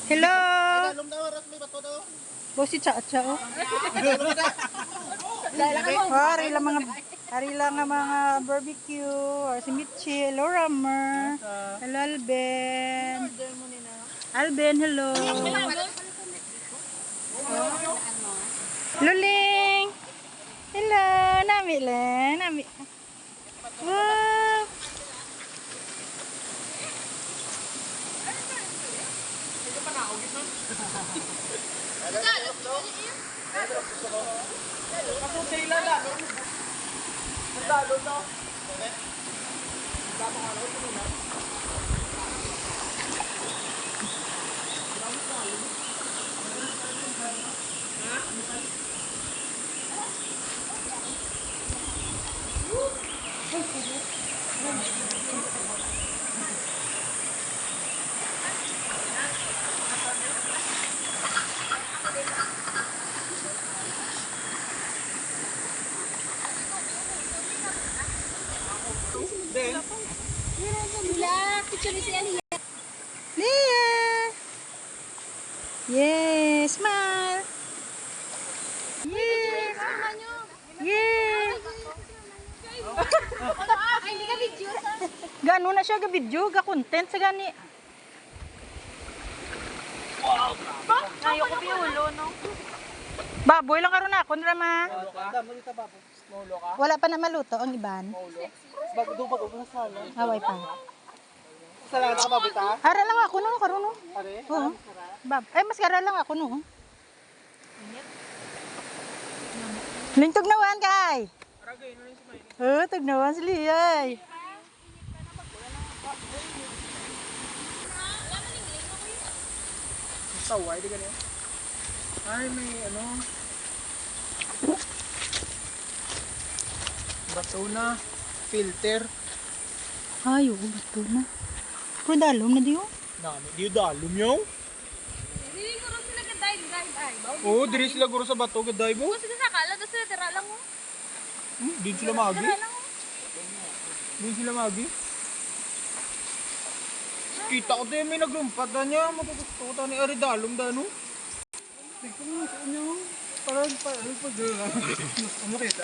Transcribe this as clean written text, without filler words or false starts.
Hello. Dalom daw, ras may bato daw. Bosi cha-cha oh. Ari lang ang mga barbecue. Or si Michi. Hello, Rammer. Hello, Alben. Alben, hello. Luling. Hello, nami lang. Nami. Wow. Leah! Yes, smile! Yes! Yes! Gano na siya ga-video, ga-content sa gani. Ayoko piulo, no? Baboy lang karon ako, Rama. Maulo ka? Wala pa na maluto ang iban. Bago na sala. Away pa. Sala na ka babita? Ara lang ako no, karon no. Pare? Oo. Ay, mas gara lang ako no. Lintog nawan kay. Tugnawan si Liyay. Taway, di ganyan. Ay, may ano. Bato na. Filter. Ay, oo, bato na. Pero dalom na diyo. Nami, di dalom yung. Hindi ko rin sila ka-dive, guys. Ay, bawa. Oo, diri sila guro sa bato, gaday mo. Kung sila nakala, tapos sila tira lang mo. Di sila magi. Tira lang mo. Di sila magi. Kita ko tayo may naglumpat na niya. Matututan ni Aridalong dano. Tignan mo sa inyo. Parang pa gano'n. Ano kita?